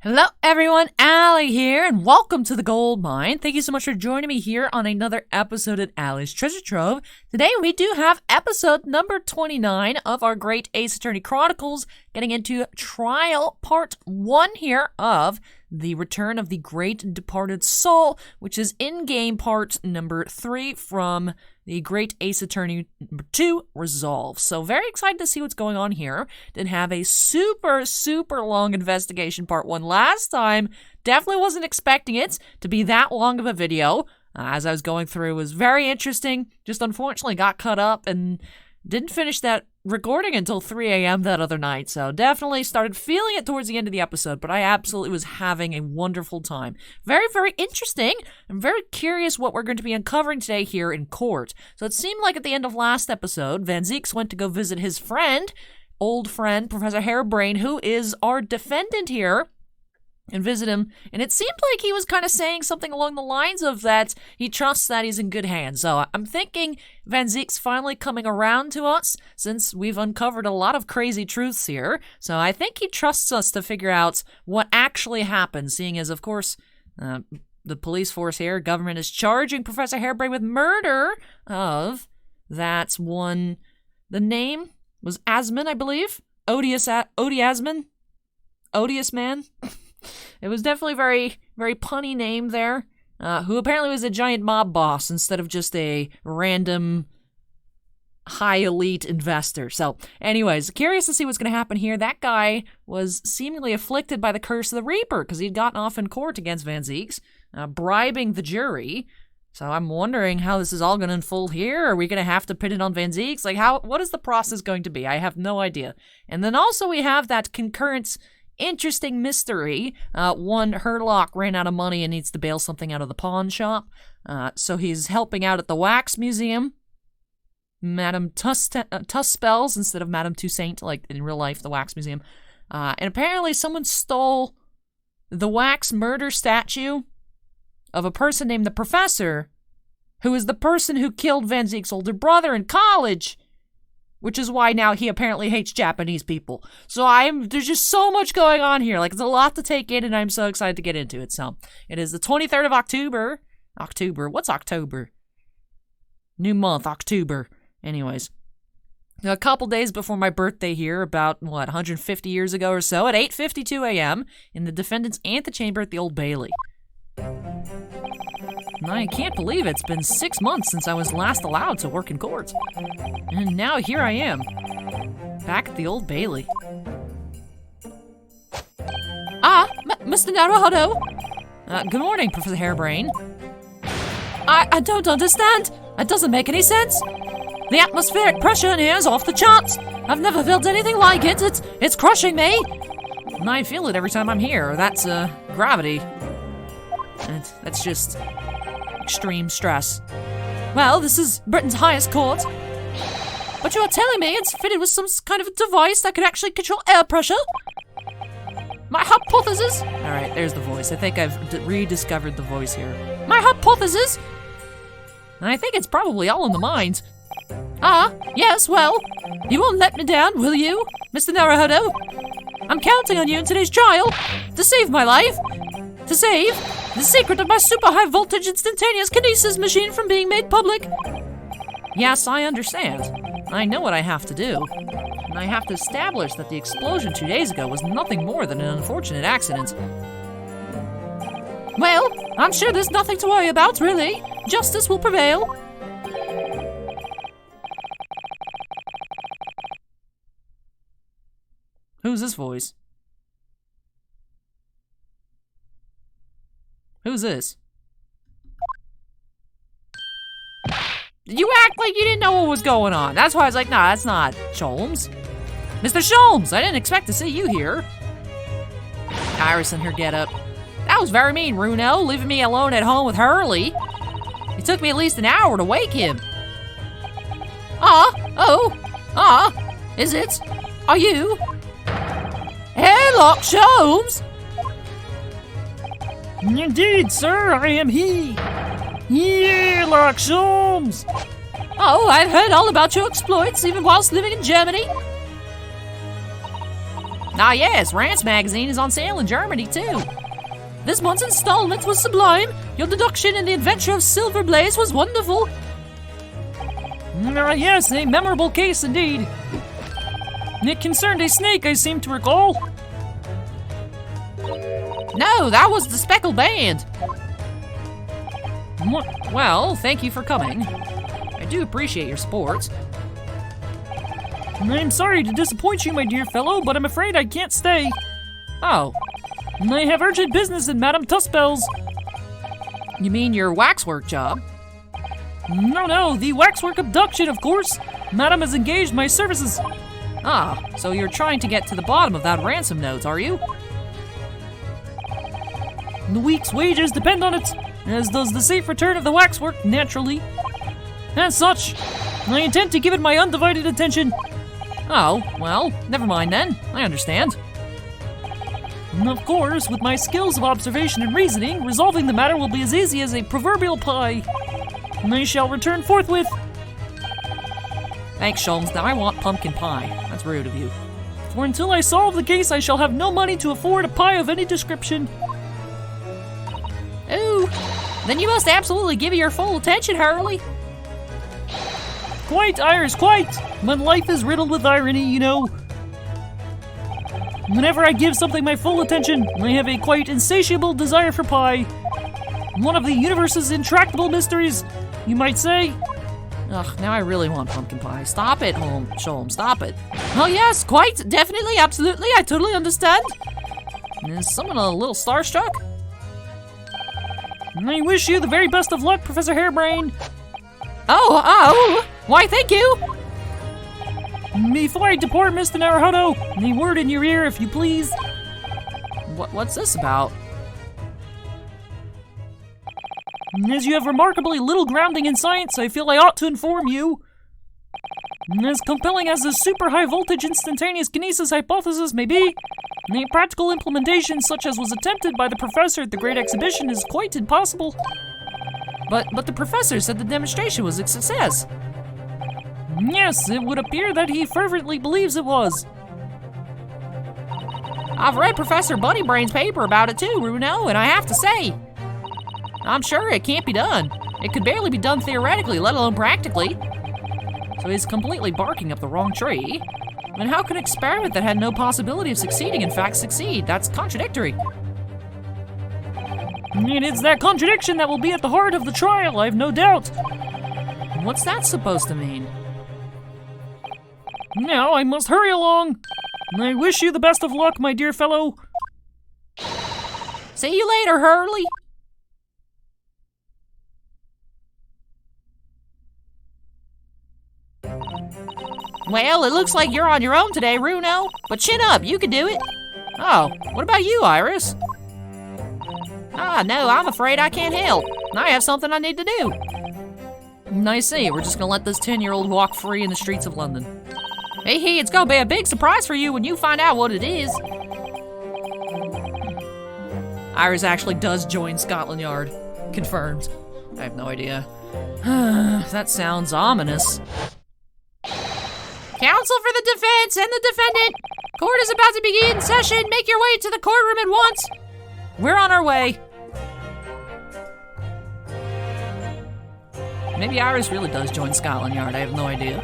Hello everyone, Allie here, and welcome to the Gold Mine. Thank you so much for joining me here on another episode of Allie's Treasure Trove. Today we do have episode number 29 of our Great Ace Attorney Chronicles, getting into trial part 1 here of The Return of the Great Departed Soul, which is in-game part number 3 from the Great Ace Attorney number 2, Resolve. So very excited to see what's going on here. Did have a super long investigation part 1 last time. Definitely wasn't expecting it to be that long of a video. As I was going through, it was very interesting. Just unfortunately got cut up and didn't finish that recording until 3 a.m. that other night, so definitely started feeling it towards the end of the episode, but I absolutely was having a wonderful time. Very interesting. I'm very curious what we're going to be uncovering today here in court. So it seemed like at the end of last episode, Van Zieks went to go visit his friend, old friend, Professor Harebrain, who is our defendant here, and visit him, and it seemed like he was kind of saying something along the lines of that he trusts that he's in good hands. So I'm thinking Van Zieks finally coming around to us, since we've uncovered a lot of crazy truths here. So I think he trusts us to figure out what actually happened, seeing as, of course, the police force here, government, is charging Professor Harebrain with murder of that one. The name was Asman, I believe? Odious Man? It was definitely very punny name there, who apparently was a giant mob boss instead of just a random high elite investor. So anyways, curious to see what's going to happen here. That guy was seemingly afflicted by the curse of the Reaper because he'd gotten off in court against Van Zieks, bribing the jury. So I'm wondering how this is all going to unfold here. Are we going to have to pin it on Van Zieks? Like, what is the process going to be? I have no idea. And then also we have that concurrent interesting mystery. One, Herlock ran out of money and needs to bail something out of the pawn shop. So he's helping out at the Wax Museum. Madame Tuspels instead of Madame Toussaint, like in real life, the Wax Museum. And apparently someone stole the wax murder statue of a person named the Professor, who is the person who killed Van Zieks' older brother in college. Which is why now he apparently hates Japanese people. So there's just so much going on here. Like, it's a lot to take in, and I'm so excited to get into it. So, it is the 23rd of October. What's October? New month, October. Anyways. A couple days before my birthday here, about, 150 years ago or so, at 8:52 a.m., in the defendant's antechamber at the Old Bailey. I can't believe it's been 6 months since I was last allowed to work in court. And now here I am, back at the Old Bailey. Mr. Naruhodo! Good morning, Professor Harebrain. I don't understand. That doesn't make any sense. The atmospheric pressure in here is off the charts. I've never felt anything like it. It's crushing me. And I feel it every time I'm here. That's, gravity. And that's just extreme stress. Well, this is Britain's highest court. But you're telling me it's fitted with some kind of device that could actually control air pressure? My hypothesis... Alright, there's the voice. I think I've rediscovered the voice here. My hypothesis... I think it's probably all in the mind. Yes, well, you won't let me down, will you, Mr. Naruhodo? I'm counting on you in today's trial to save my life. To save the secret of my super high voltage instantaneous kinesis machine from being made public. Yes, I understand. I know what I have to do. And I have to establish that the explosion 2 days ago was nothing more than an unfortunate accident. Well, I'm sure there's nothing to worry about, really. Justice will prevail. Who's this voice? Who's this? You act like you didn't know what was going on. That's why I was like, nah, that's not Sholmes. Mr. Sholmes, I didn't expect to see you here. Iris in her getup. That was very mean, Runo, leaving me alone at home with Hurley. It took me at least an hour to wake him. Is it? Are you? Herlock Sholmes? Indeed, sir, I am he. Herlock Sholmes. Oh, I've heard all about your exploits, even whilst living in Germany. Ah yes, Rants magazine is on sale in Germany too. This month's installment was sublime. Your deduction in the adventure of Silver Blaze was wonderful. Yes, a memorable case indeed. It concerned a snake, I seem to recall. No, that was the Speckled Band. Well, thank you for coming. I do appreciate your support. I'm sorry to disappoint you, my dear fellow, but I'm afraid I can't stay. Oh. I have urgent business at Madame Tuspel's. You mean your waxwork job? No, the waxwork abduction, of course. Madame has engaged my services. Ah, so you're trying to get to the bottom of that ransom note, are you? The week's wages depend on it, as does the safe return of the waxwork, naturally. As such, I intend to give it my undivided attention. Oh, well, never mind then. I understand. And of course, with my skills of observation and reasoning, resolving the matter will be as easy as a proverbial pie. And I shall return forthwith. Thanks, Sholmes. Now I want pumpkin pie. That's rude of you. For until I solve the case, I shall have no money to afford a pie of any description. Ooh, then you must absolutely give it your full attention, Hurley. Quite, Iris, quite. But life is riddled with irony, you know. Whenever I give something my full attention, I have a quite insatiable desire for pie. One of the universe's intractable mysteries, you might say. Ugh, now I really want pumpkin pie. Stop it, Sholmes, stop it. Oh yes, quite, definitely, absolutely, I totally understand. Is someone a little starstruck? I wish you the very best of luck, Professor Hairbrain. Oh, why thank you. Before I depart, Mr. Naruhodo, a word in your ear, if you please. What's this about? As you have remarkably little grounding in science, I feel I ought to inform you. As compelling as the super high voltage instantaneous kinesis hypothesis may be, a practical implementation such as was attempted by the professor at the Great Exhibition is quite impossible. But the professor said the demonstration was a success. Yes, it would appear that he fervently believes it was. I've read Professor Bunnybrain's paper about it too, Runo, and I have to say, I'm sure it can't be done. It could barely be done theoretically, let alone practically. So he's completely barking up the wrong tree. And how can an experiment that had no possibility of succeeding in fact succeed? That's contradictory. And it's that contradiction that will be at the heart of the trial, I've no doubt. What's that supposed to mean? Now I must hurry along. I wish you the best of luck, my dear fellow. See you later, Hurley. Well, it looks like you're on your own today, Runo. But chin up, you can do it. Oh, what about you, Iris? Ah, no, I'm afraid I can't help. I have something I need to do. I see, we're just gonna let this 10-year-old walk free in the streets of London. Hey, it's gonna be a big surprise for you when you find out what it is. Iris actually does join Scotland Yard. Confirmed. I have no idea. That sounds ominous. Counsel for the defense and the defendant! Court is about to begin session. Make your way to the courtroom at once. We're on our way. Maybe Iris really does join Scotland Yard, I have no idea.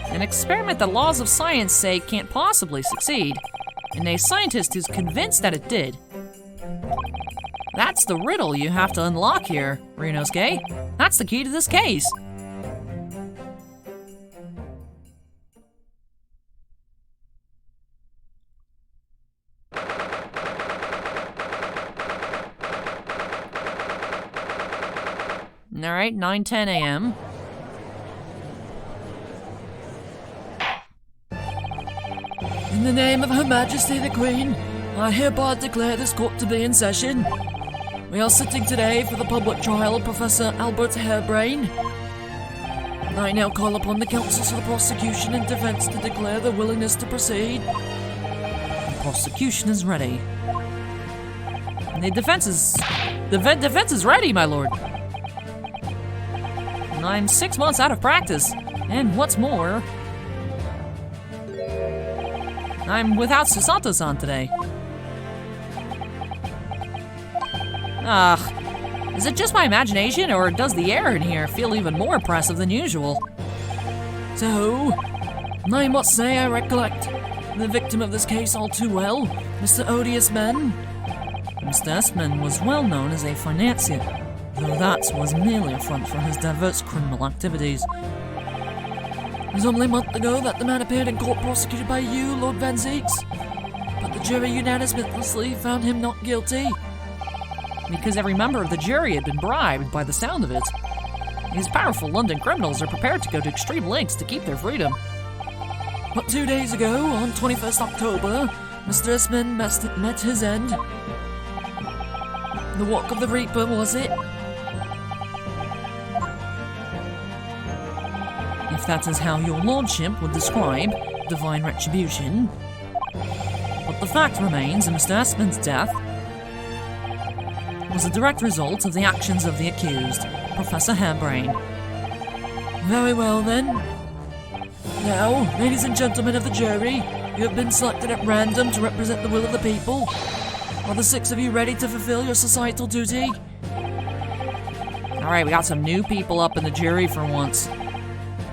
An experiment the laws of science say can't possibly succeed, and a scientist who's convinced that it did. That's the riddle you have to unlock here, Ryunosuke. That's the key to this case. Alright, 9:10 a.m. In the name of Her Majesty the Queen, I hereby declare this court to be in session. We are sitting today for the public trial of Professor Albert Hairbrain. I now call upon the counsels for the prosecution and defense to declare their willingness to proceed. The prosecution is ready. And the defense is ready, my lord. I'm 6 months out of practice, and what's more, I'm without Susato-san today. Ugh. Is it just my imagination, or does the air in here feel even more oppressive than usual? So, I must say I recollect the victim of this case all too well, Mr. Odious Man. Mr. Esmond was well known as a financier, though that was merely a front for his diverse criminal activities. It was only a month ago that the man appeared in court prosecuted by you, Lord Van Zeeks, but the jury unanimously found him not guilty. Because every member of the jury had been bribed by the sound of it. These powerful London criminals are prepared to go to extreme lengths to keep their freedom. But 2 days ago, on 21st October, Mr. Esmond met his end. The walk of the Reaper, was it? If that is how your lordship would describe divine retribution. But the fact remains that Mr. Esmond's death was a direct result of the actions of the accused, Professor Harebrain. Very well then. Now, ladies and gentlemen of the jury, you have been selected at random to represent the will of the people. Are the 6 of you ready to fulfill your societal duty? Alright, we got some new people up in the jury for once.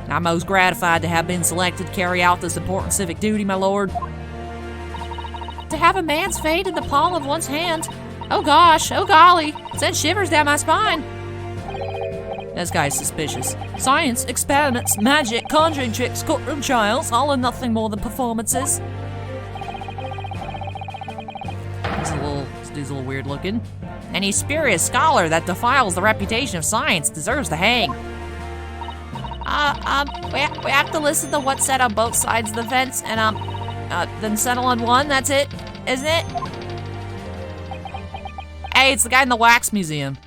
I'm most gratified to have been selected to carry out this important civic duty, my lord. To have a man's fate in the palm of one's hand. Oh gosh, oh golly, it sent shivers down my spine. This guy's suspicious. Science, experiments, magic, conjuring tricks, courtroom trials, all are nothing more than performances. He's a little weird looking. Any spurious scholar that defiles the reputation of science deserves to hang. We have to listen to what's said on both sides of the fence and, then settle on one, that's it, isn't it? Hey, it's the guy in the wax museum.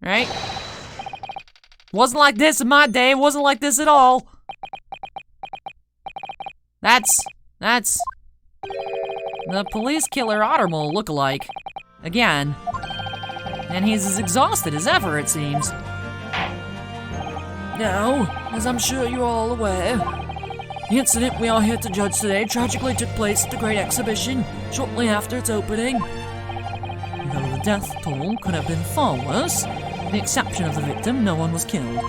Right? Wasn't like this in my day, wasn't like this at all. That's the police killer Ottermole lookalike. Again. And he's as exhausted as ever, it seems. Now, as I'm sure you're all aware, the incident we are here to judge today tragically took place at the Great Exhibition shortly after its opening. Though the death toll could have been far worse, with the exception of the victim, no one was killed.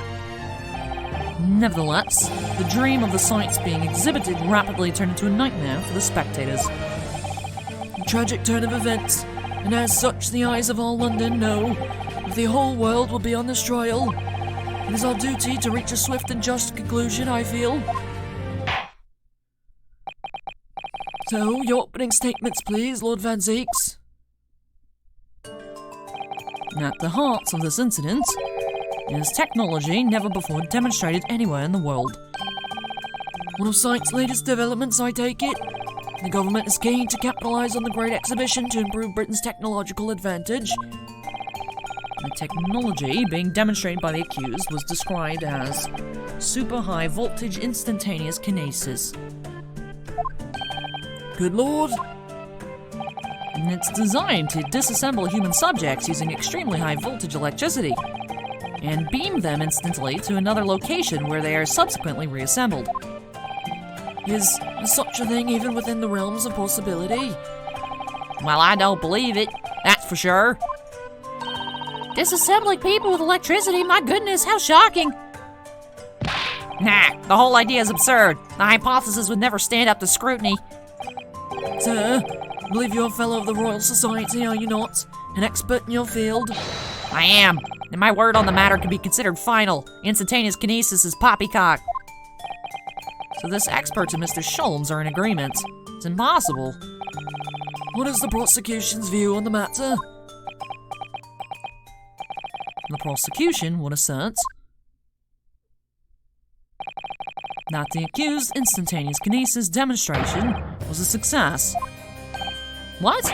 Nevertheless, the dream of the sights being exhibited rapidly turned into a nightmare for the spectators. A tragic turn of events, and as such the eyes of all London know that the whole world will be on this trial. It is our duty to reach a swift and just conclusion, I feel. So, your opening statements, please, Lord Van Zeeks. At the heart of this incident is technology never before demonstrated anywhere in the world. One of science's latest developments, I take it. The government is keen to capitalise on the Great Exhibition to improve Britain's technological advantage. The technology being demonstrated by the accused was described as super high voltage instantaneous kinesis. Good lord. And it's designed to disassemble human subjects using extremely high voltage electricity and beam them instantly to another location where they are subsequently reassembled. Is such a thing even within the realms of possibility? Well, I don't believe it, that's for sure. Disassembling people with electricity, my goodness, how shocking! Nah, the whole idea is absurd. The hypothesis would never stand up to scrutiny. Sir, I believe you're a fellow of the Royal Society, are you not? An expert in your field? I am, and my word on the matter can be considered final. Instantaneous kinesis is poppycock. So this expert and Mr. Sholmes are in agreement. It's impossible. What is the prosecution's view on the matter? The prosecution would assert that the accused instantaneous kinesis demonstration was a success. What?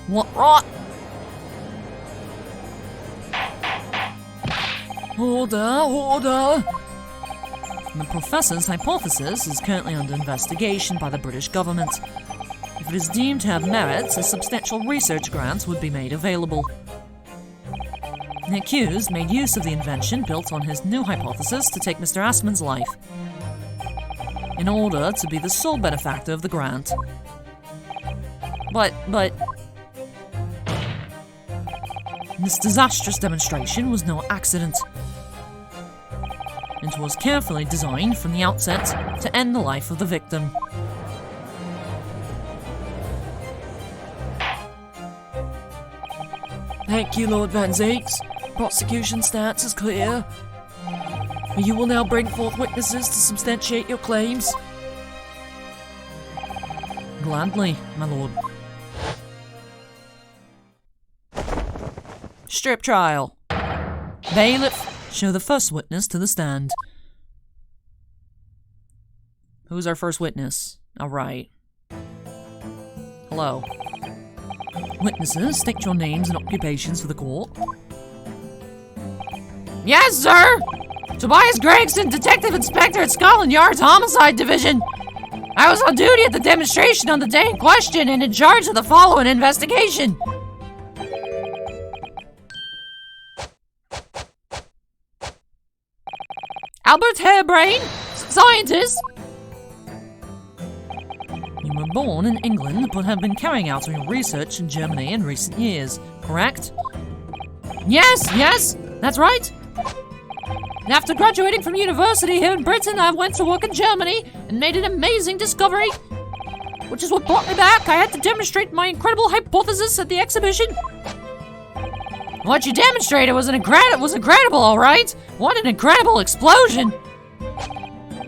What? Order! The professor's hypothesis is currently under investigation by the British government. If it is deemed to have merits, a substantial research grant would be made available. The accused made use of the invention built on his new hypothesis to take Mr. Assman's life. in order to be the sole benefactor of the grant. But... This disastrous demonstration was no accident. It was carefully designed from the outset to end the life of the victim. Thank you, Lord Van Zakes. Prosecution stance is clear. You will now bring forth witnesses to substantiate your claims. Gladly, my lord. Strip trial. Bailiff, show the first witness to the stand. Who's our first witness? All right. Hello. Witnesses, state your names and occupations for the court. Yes, sir! Tobias Gregson, Detective Inspector at Scotland Yard's Homicide Division. I was on duty at the demonstration on the day in question and in charge of the following investigation. Albert Harebrain, scientist. You were born in England but have been carrying out your research in Germany in recent years, correct? Yes, that's right. After graduating from university here in Britain, I went to work in Germany and made an amazing discovery, which is what brought me back. I had to demonstrate my incredible hypothesis at the exhibition. What you demonstrated was incredible, all right? What an incredible explosion!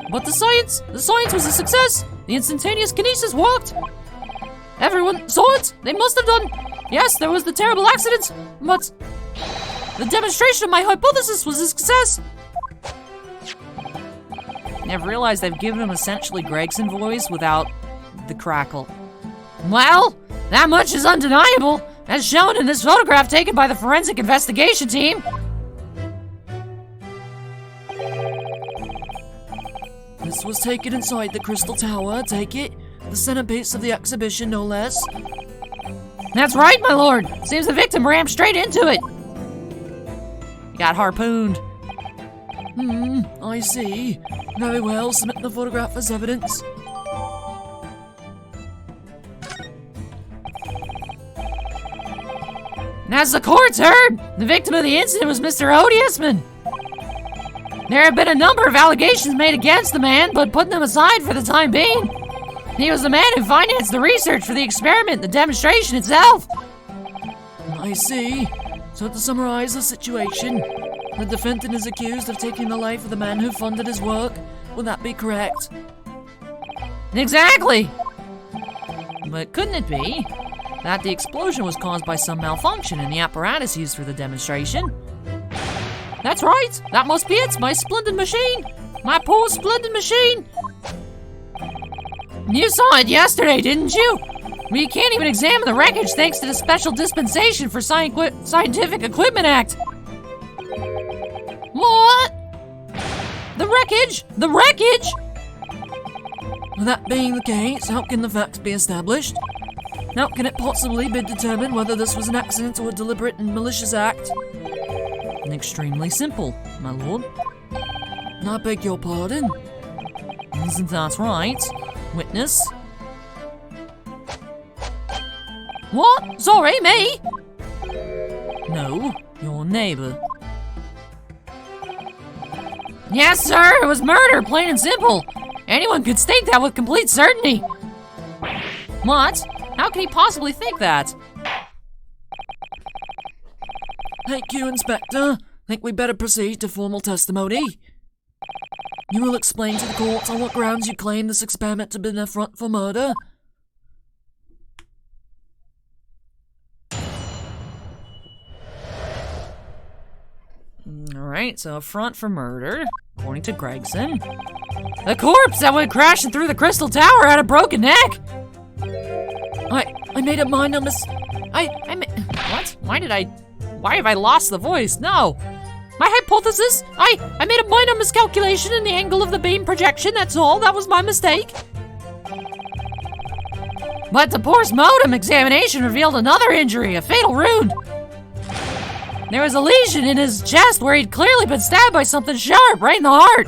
But the science was a success. The instantaneous kinesis worked. Everyone saw it. They must have done. Yes, there was the terrible accident, but the demonstration of my hypothesis was a success. I've realized I've given him essentially Gregson voice without the crackle. Well, that much is undeniable, as shown in this photograph taken by the forensic investigation team. This was taken inside the Crystal Tower, take it? The centerpiece of the exhibition, no less. That's right, my lord. Seems the victim rammed straight into it. He got harpooned. I see. Very well, submit the photograph as evidence. And as the court's heard, the victim of the incident was Mr. Odiusman. There have been a number of allegations made against the man, but putting them aside for the time being, he was the man who financed the research for the experiment, the demonstration itself. I see. So to summarize the situation, the defendant is accused of taking the life of the man who funded his work. Would that be correct? Exactly. But couldn't it be that the explosion was caused by some malfunction in the apparatus used for the demonstration? That's right. That must be it. My splendid machine. My poor splendid machine. You saw it yesterday, didn't you? Well, you can't even examine the wreckage thanks to the Special Dispensation for Scientific Equipment Act. What? The wreckage? The wreckage? That being the case, how can the facts be established? How can it possibly be determined whether this was an accident or a deliberate and malicious act? Extremely simple, my lord. I beg your pardon? Isn't that right? Witness? What? Sorry, me? No, your neighbor. Yes, sir, it was murder, plain and simple. Anyone could state that with complete certainty. What? How can he possibly think that? Thank you, Inspector. Think we better proceed to formal testimony. You will explain to the court on what grounds you claim this experiment to be an affront for murder. Alright, so affront for murder, according to Gregson. The corpse that went crashing through the Crystal Tower had a broken neck! I made up my numbers. What? Why have I lost the voice? No! My hypothesis? I made a minor miscalculation in the angle of the beam projection, that's all. That was my mistake. But the post-mortem examination revealed another injury, a fatal wound. There was a lesion in his chest where he'd clearly been stabbed by something sharp right in the heart.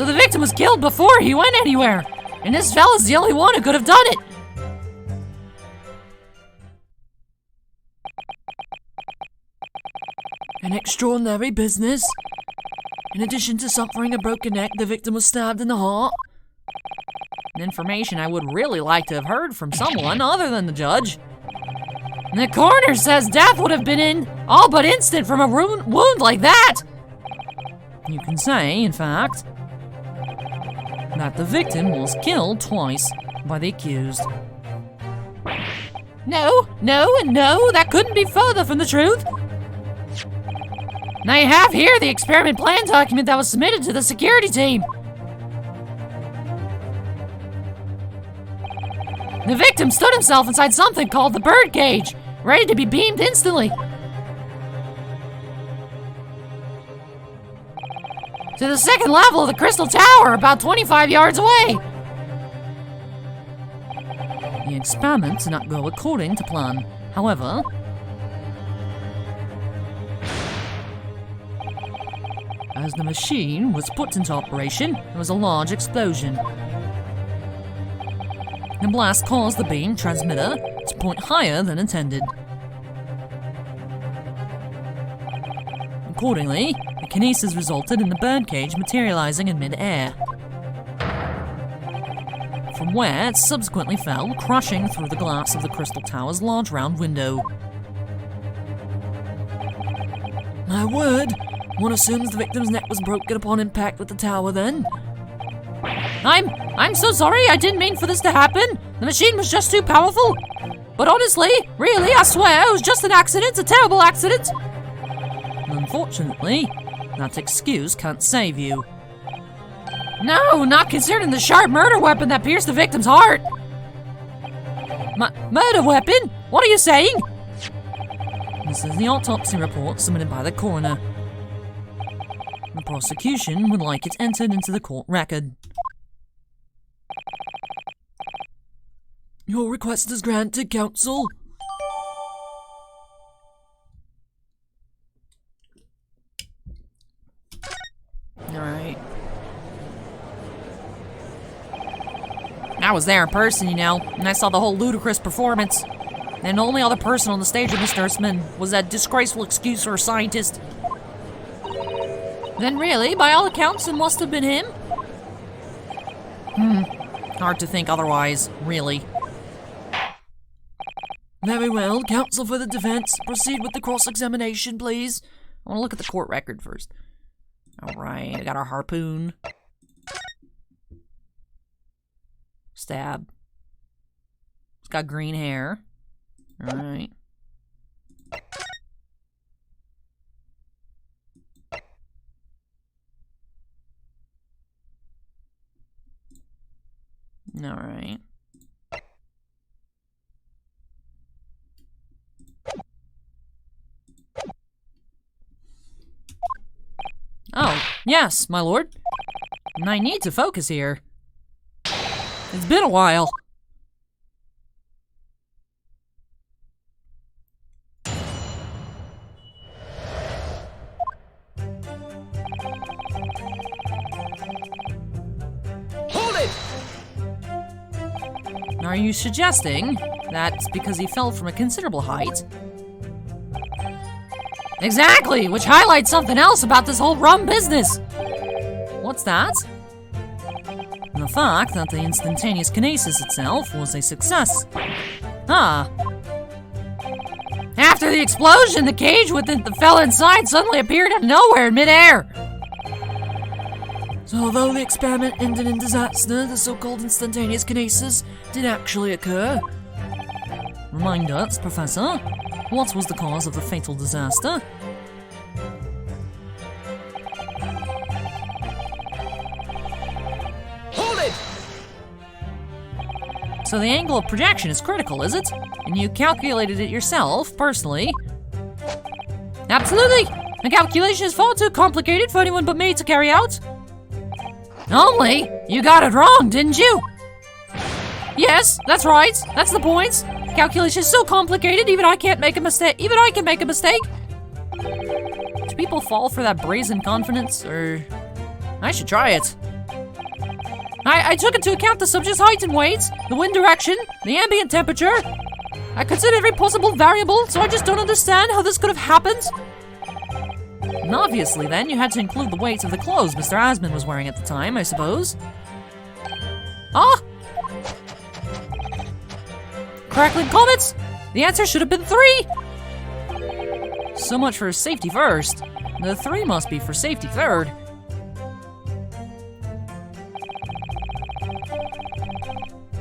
So the victim was killed before he went anywhere, and this fella's the only one who could have done it. An extraordinary business. In addition to suffering a broken neck, the victim was stabbed in the heart. Information I would really like to have heard from someone other than the judge. The coroner says death would have been in all but instant from a wound like that. You can say, in fact, that the victim was killed twice by the accused. No, that couldn't be further from the truth. Now you have here the experiment plan document that was submitted to the security team. The victim stood himself inside something called the bird cage, ready to be beamed instantly. To the second level of the Crystal Tower, about 25 yards away. The experiment did not go according to plan. However, as the machine was put into operation, there was a large explosion. The blast caused the beam transmitter to point higher than intended. Accordingly, the kinesis resulted in the birdcage materializing in mid-air, from where it subsequently fell, crushing through the glass of the Crystal Tower's large round window. My word! One assumes the victim's neck was broken upon impact with the tower then? I'm so sorry, I didn't mean for this to happen. The machine was just too powerful. But honestly, really, I swear, it was just an accident, a terrible accident. Unfortunately, that excuse can't save you. No, not concerning the sharp murder weapon that pierced the victim's heart. Murder weapon? What are you saying? This is the autopsy report submitted by the coroner. The prosecution would like it entered into the court record. Your request is granted, counsel. Alright. I was there in person, you know, and I saw the whole ludicrous performance. And the only other person on the stage with Mr. Eastman was that disgraceful excuse for a scientist. Then really, by all accounts, it must have been him? Hard to think otherwise, really. Very well. Counsel for the defense, proceed with the cross-examination, please. I want to look at the court record first. Alright, I got our harpoon. Stab. It's got green hair. Alright. Alright. Oh, yes, my lord. And I need to focus here. It's been a while. Hold it! Are you suggesting that's because he fell from a considerable height? Exactly, which highlights something else about this whole rum business. What's that? The fact that the instantaneous kinesis itself was a success. Huh. After the explosion, the cage with the fella inside suddenly appeared out of nowhere in midair. So although the experiment ended in disaster, the so-called instantaneous kinesis did actually occur. Remind us, Professor, what was the cause of the fatal disaster? Hold it! So the angle of projection is critical, is it? And you calculated it yourself, personally? Absolutely! The calculation is far too complicated for anyone but me to carry out. Only, you got it wrong, didn't you? Yes, that's right. That's the point. Calculation is so complicated, even I can't make a mistake. Even I can make a mistake. Do people fall for that brazen confidence, or I should try it? I took into account the subject's height and weight, the wind direction, the ambient temperature. I considered every possible variable, so I just don't understand how this could have happened. And obviously, then, you had to include the weight of the clothes Mr. Asman was wearing at the time, I suppose. Ah! Crackling comments? The answer should have been 3! So much for safety first. The 3 must be for safety third.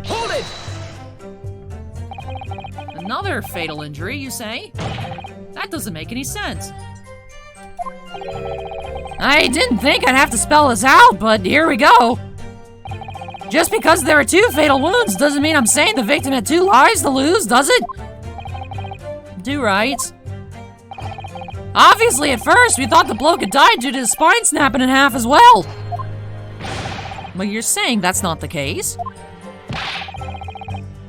Hold it! Another fatal injury, you say? That doesn't make any sense. I didn't think I'd have to spell this out, but here we go. Just because there are 2 fatal wounds doesn't mean I'm saying the victim had 2 lives to lose, does it? Do right. Obviously, at first, we thought the bloke had died due to his spine snapping in half as well. But you're saying that's not the case?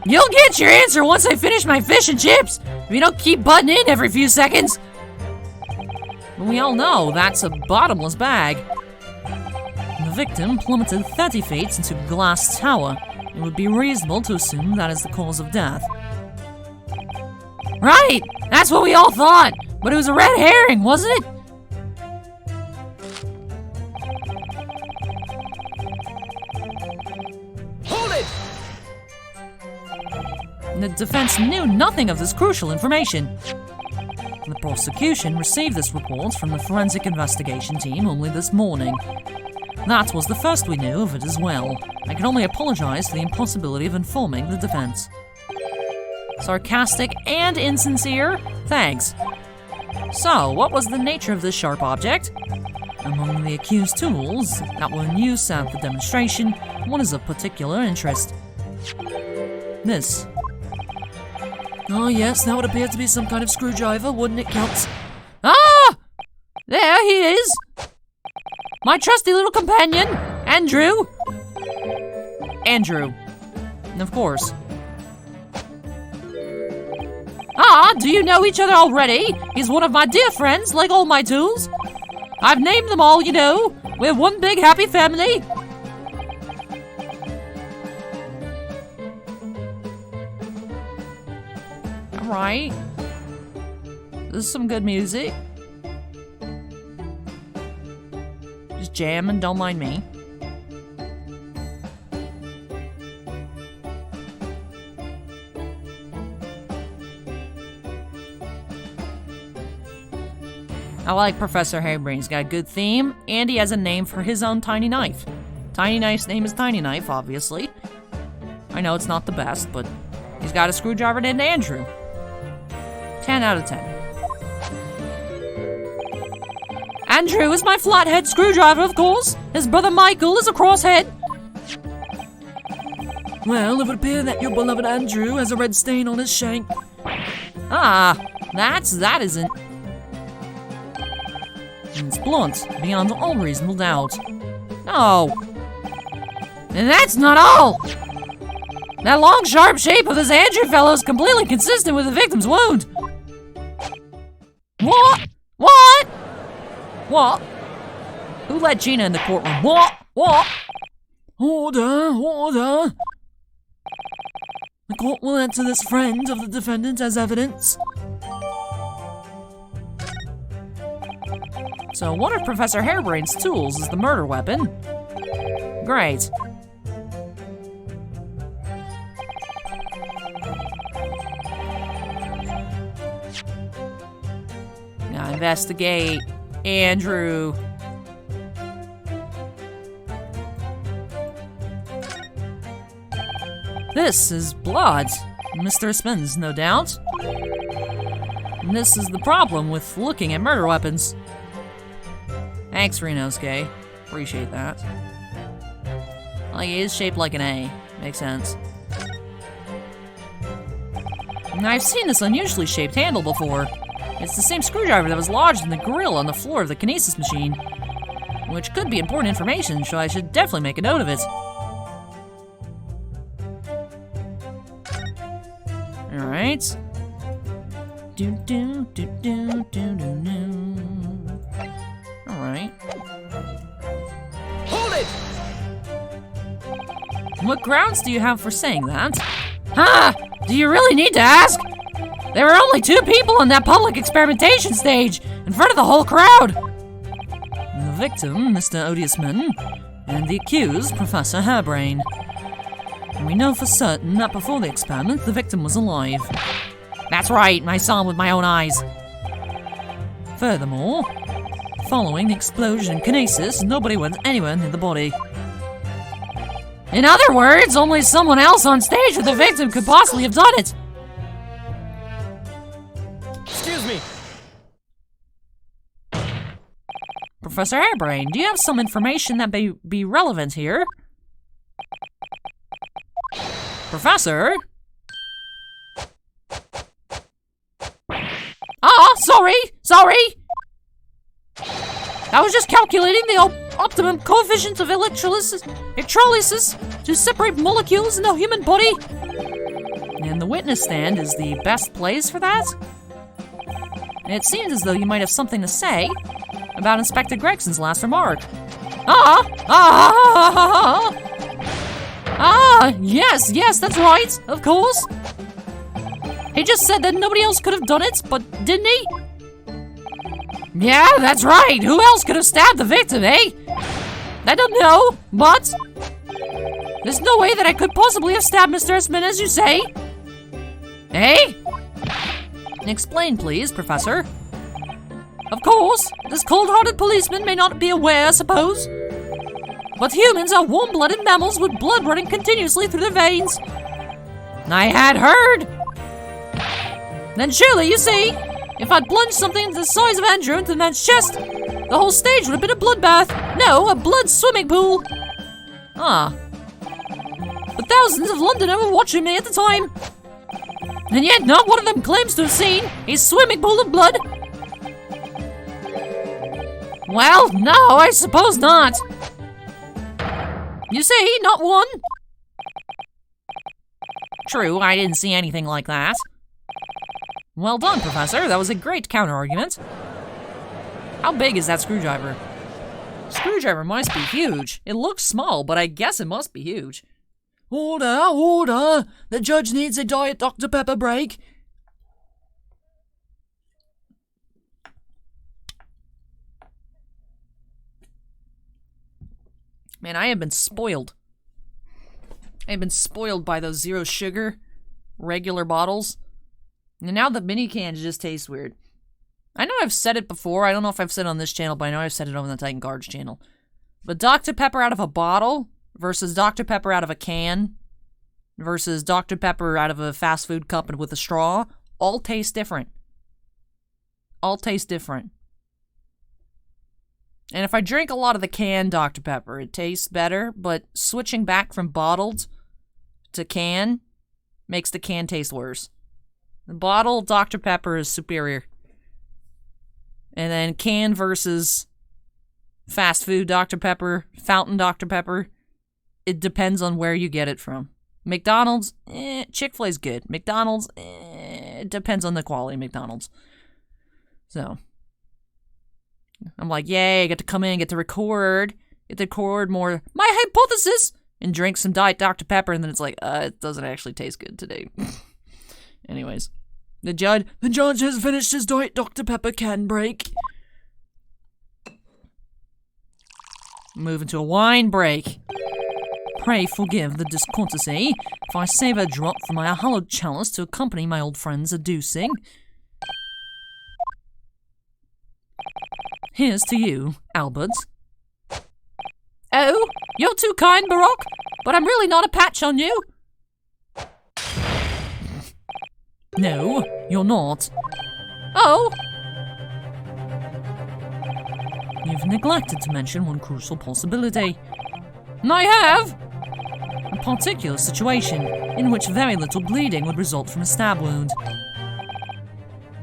You'll get your answer once I finish my fish and chips, if you don't keep butting in every few seconds. We all know that's a bottomless bag. The victim plummeted 30 feet into a glass tower. It would be reasonable to assume that is the cause of death. Right! That's what we all thought! But it was a red herring, wasn't it? Hold it! The defense knew nothing of this crucial information. The prosecution received this report from the forensic investigation team only this morning. That was the first we knew of it as well. I can only apologize for the impossibility of informing the defense. Sarcastic and insincere? Thanks. So, what was the nature of this sharp object? Among the accused tools that were in use at the demonstration, one is of particular interest. This. Oh yes, that would appear to be some kind of screwdriver, wouldn't it, Counts? Ah! There he is! My trusty little companion, Andrew. Andrew. Of course. Ah, do you know each other already? He's one of my dear friends, like all my tools. I've named them all, you know. We're one big happy family. Alright. This is some good music. Just jamming, don't mind me. I like Professor Harebrain. He's got a good theme, and he has a name for his own tiny knife. Tiny Knife's name is Tiny Knife, obviously. I know it's not the best, but he's got a screwdriver named Andrew. 10 out of 10. Andrew is my flathead screwdriver, of course. His brother Michael is a crosshead. Well, it would appear that your beloved Andrew has a red stain on his shank. Ah, that isn't. It's blunt, beyond all reasonable doubt. Oh. And that's not all! That long, sharp shape of this Andrew fellow is completely consistent with the victim's wound. What? What? What? Who let Gina in the courtroom? What? What? Order, order. The court will enter this friend of the defendant as evidence. So one of Professor Harebrain's tools is the murder weapon. Great. Now investigate Andrew. This is blood. Mr. Spins, no doubt. And this is the problem with looking at murder weapons. Thanks, Renosuke. Appreciate that. Like, it is shaped like an A. Makes sense. And I've seen this unusually shaped handle before. It's the same screwdriver that was lodged in the grill on the floor of the kinesis machine. Which could be important information, so I should definitely make a note of it. Alright. Alright. Hold it! What grounds do you have for saying that? Ha! Do you really need to ask? There were only 2 people on that public experimentation stage, in front of the whole crowd. The victim, Mr. Odiusman, and the accused, Professor Hairbrain. And we know for certain that before the experiment, the victim was alive. That's right, I saw him with my own eyes. Furthermore, following the explosion in kinesis, nobody went anywhere near the body. In other words, only someone else on stage with the victim could possibly have done it. Excuse me. Professor Hairbrain, do you have some information that may be relevant here? Professor? Sorry! I was just calculating the optimum coefficient of electrolysis to separate molecules in the human body. And the witness stand is the best place for that? It seems as though you might have something to say about Inspector Gregson's last remark. Yes, that's right, of course. He just said that nobody else could have done it, but didn't he? Yeah, that's right. Who else could have stabbed the victim, eh? I don't know, but there's no way that I could possibly have stabbed Mr. Esmond, as you say. Eh? Explain, please, Professor. Of course, this cold-hearted policeman may not be aware, I suppose. But humans are warm-blooded mammals with blood running continuously through their veins. I had heard. Then surely, you see, if I'd plunged something the size of Andrew into the man's chest, the whole stage would have been a bloodbath. No, a blood swimming pool. But thousands of Londoners were watching me at the time. And yet not one of them claims to have seen a swimming pool of blood. Well, no, I suppose not. You see, not one. True, I didn't see anything like that. Well done, Professor. That was a great counter-argument. How big is that screwdriver? Screwdriver must be huge. It looks small, but I guess it must be huge. Order! The judge needs a Diet Dr. Pepper break. Man, I have been spoiled. I have been spoiled by those zero sugar, regular bottles. And now the mini cans just taste weird. I know I've said it before. I don't know if I've said it on this channel, but I know I've said it on the Titan Guards channel. But Dr. Pepper out of a bottle versus Dr. Pepper out of a can versus Dr. Pepper out of a fast food cup and with a straw all taste different. All taste different. And if I drink a lot of the canned Dr. Pepper, it tastes better, but switching back from bottled to can makes the can taste worse. The bottled Dr. Pepper is superior. And then can versus fast food Dr. Pepper, fountain Dr. Pepper, it depends on where you get it from. McDonald's, Chick-fil-A's good. McDonald's, it depends on the quality of McDonald's. So I'm like, yay, I get to come in, get to record more my hypothesis, and drink some Diet Dr. Pepper, and then it's like, it doesn't actually taste good today. Anyways, the judge has finished his Diet Dr. Pepper can break. Moving to a wine break. Pray forgive the discourtesy if I save a drop from my hallowed chalice to accompany my old friend's adducing. Here's to you, Albert. Oh, you're too kind, Baroque, but I'm really not a patch on you. No, you're not. Oh. You've neglected to mention one crucial possibility. I have. A particular situation in which very little bleeding would result from a stab wound.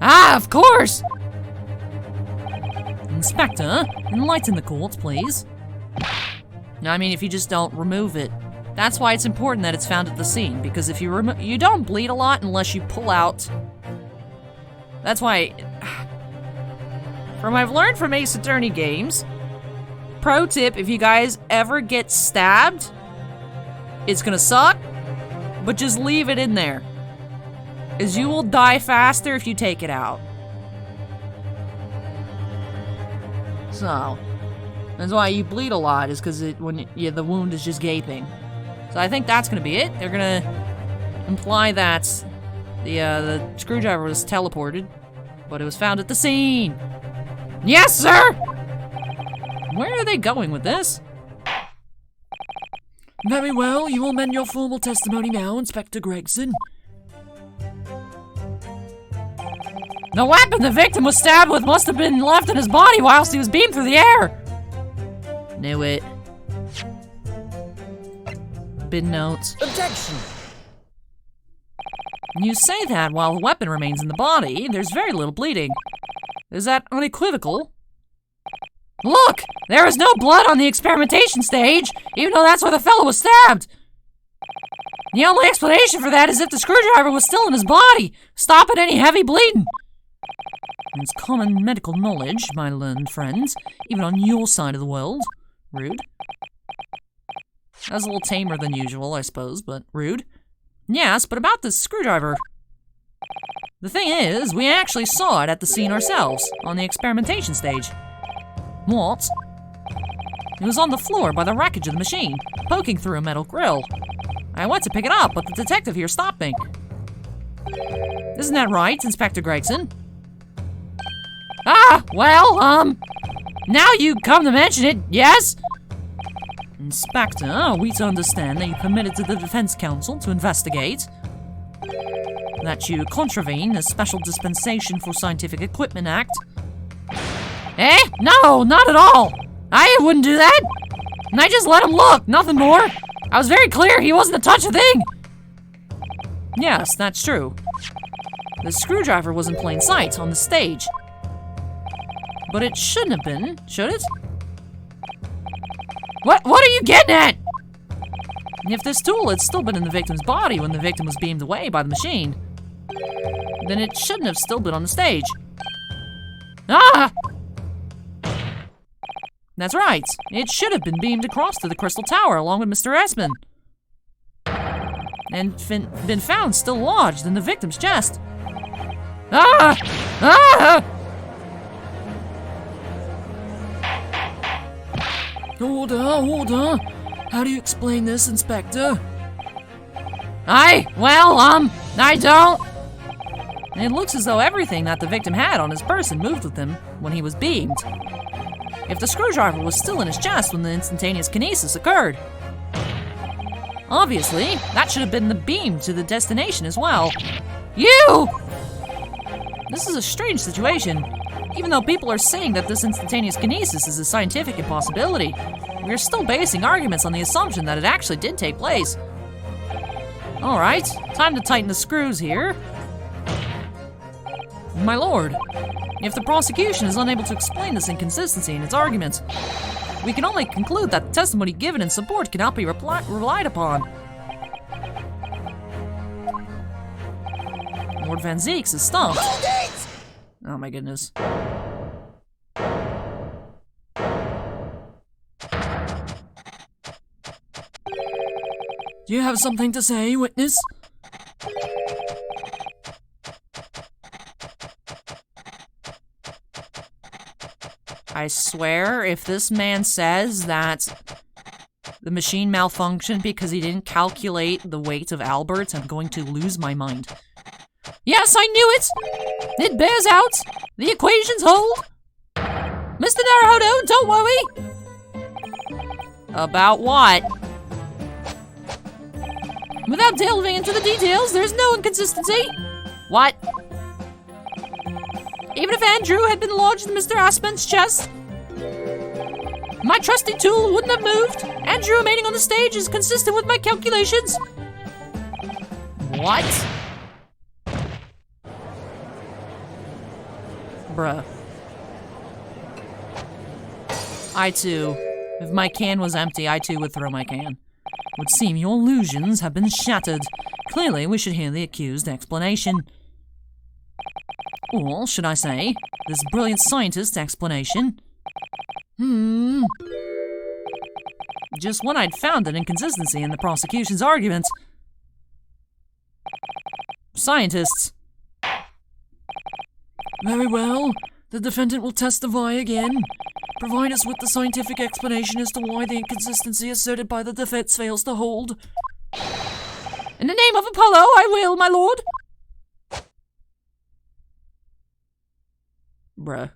Of course! Inspector, enlighten the court, please. I mean, if you just don't remove it. That's why it's important that it's found at the scene, because if you don't bleed a lot unless you pull out. That's why, from what I've learned from Ace Attorney games, pro tip, if you guys ever get stabbed, It's gonna suck, but just leave it in there. As you will die faster if you take it out. So, that's why you bleed a lot, is because the wound is just gaping. So I think that's gonna be it. They're gonna imply that the screwdriver was teleported, but it was found at the scene. Yes, sir! Where are they going with this? Very well, you will amend your formal testimony now, Inspector Gregson. The weapon the victim was stabbed with must have been left in his body whilst he was beamed through the air. Knew it. Bin notes. Objection! You say that while the weapon remains in the body, there's very little bleeding. Is that unequivocal? Look! There is no blood on the experimentation stage, even though that's where the fellow was stabbed! The only explanation for that is if the screwdriver was still in his body, stopping any heavy bleeding. It's common medical knowledge, my learned friends, even on your side of the world. Rude. That was a little tamer than usual, I suppose, but rude. Yes, but about this screwdriver. The thing is, we actually saw it at the scene ourselves, on the experimentation stage. What? It was on the floor by the wreckage of the machine, poking through a metal grill. I went to pick it up, but the detective here stopped me. Isn't that right, Inspector Gregson? Ah, well, now you come to mention it, yes? Inspector, are we to understand that you permitted to the defense counsel to investigate? That you contravene the Special Dispensation for Scientific Equipment Act? Eh? No, not at all! I wouldn't do that! And I just let him look, nothing more! I was very clear he wasn't to touch a thing! Yes, that's true. The screwdriver was in plain sight on the stage. But it shouldn't have been, should it? What are you getting at? If this tool had still been in the victim's body when the victim was beamed away by the machine, then it shouldn't have still been on the stage. Ah! That's right. It should have been beamed across to the Crystal Tower along with Mr. Esmond. And been found still lodged in the victim's chest. Ah! Ah! Order! How do you explain this, Inspector? I don't. It looks as though everything that the victim had on his person moved with him when he was beamed. If the screwdriver was still in his chest when the instantaneous kinesis occurred. Obviously, that should have been the beam to the destination as well. You! This is a strange situation. Even though people are saying that this instantaneous kinesis is a scientific impossibility, we are still basing arguments on the assumption that it actually did take place. Alright, time to tighten the screws here. My lord, if the prosecution is unable to explain this inconsistency in its arguments, we can only conclude that the testimony given in support cannot be relied upon. Lord Van Zeeks is stumped. Oh my goodness. Do you have something to say, witness? I swear, if this man says that the machine malfunctioned because he didn't calculate the weight of Albert, I'm going to lose my mind. Yes, I knew it! It bears out! The equations hold! Mr. Naruhodo, don't worry! About what? Without delving into the details, there's no inconsistency. What? Even if Andrew had been lodged in Mr. Aspen's chest, my trusty tool wouldn't have moved. Andrew remaining on the stage is consistent with my calculations. What? Bruh. I too. If my can was empty, I too would throw my can. Would seem your illusions have been shattered. Clearly, we should hear the accused explanation. Or, should I say, this brilliant scientist's explanation. Just when I'd found an inconsistency in the prosecution's arguments. Scientists. Very well. The defendant will testify again. Provide us with the scientific explanation as to why the inconsistency asserted by the defense fails to hold. In the name of Apollo, I will, my lord. Bruh.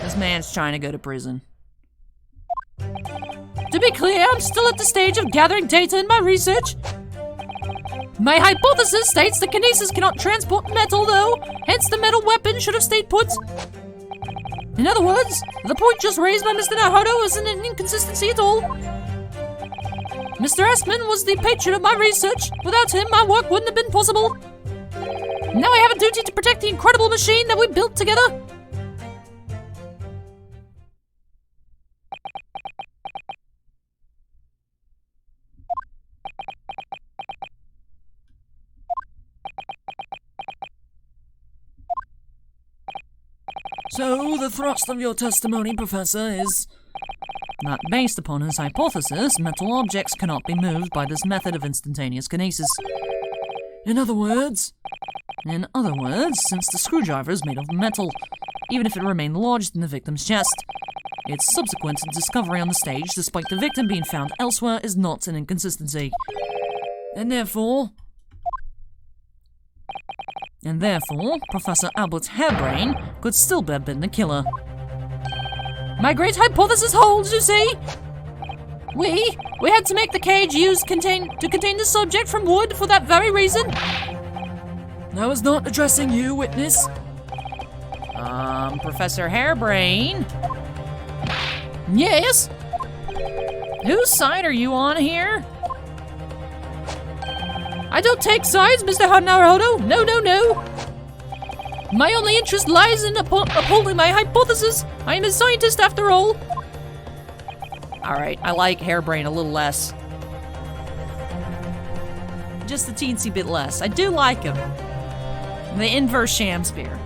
This man's trying to go to prison. To be clear, I'm still at the stage of gathering data in my research. My hypothesis states that kinesis cannot transport metal, though, hence the metal weapon should have stayed put. In other words, the point just raised by Mr. Naruto isn't an inconsistency at all. Mr. Esmond was the patron of my research. Without him, my work wouldn't have been possible. Now I have a duty to protect the incredible machine that we built together. So, the thrust of your testimony, Professor, is... Not based upon his hypothesis, metal objects cannot be moved by this method of instantaneous kinesis. In other words? In other words, since the screwdriver is made of metal, even if it remained lodged in the victim's chest, its subsequent discovery on the stage, despite the victim being found elsewhere, is not an inconsistency. And therefore, Professor Albert Harebrain could still have been the killer. My great hypothesis holds, you see. We had to make the cage used to contain the subject from wood for that very reason. I was not addressing you, witness. Professor Harebrain? Yes? Whose side are you on here? I don't take sides, Mr. Naruto. No, no, no. My only interest lies in upholding my hypothesis. I am a scientist after all. Alright, I like Harebrain a little less. Just a teensy bit less. I do like him. The inverse Shamsphere.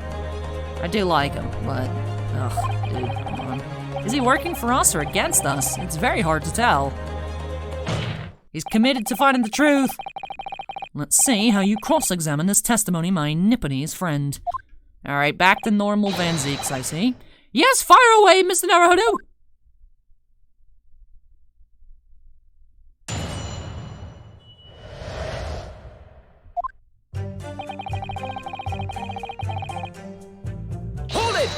I do like him, but... Ugh, dude, come on. Is he working for us or against us? It's very hard to tell. He's committed to finding the truth. Let's see how you cross-examine this testimony, my Nipponese friend. Alright, back to normal Van Zeeks, I see. Yes, fire away, Mr. Naruto! Hold it!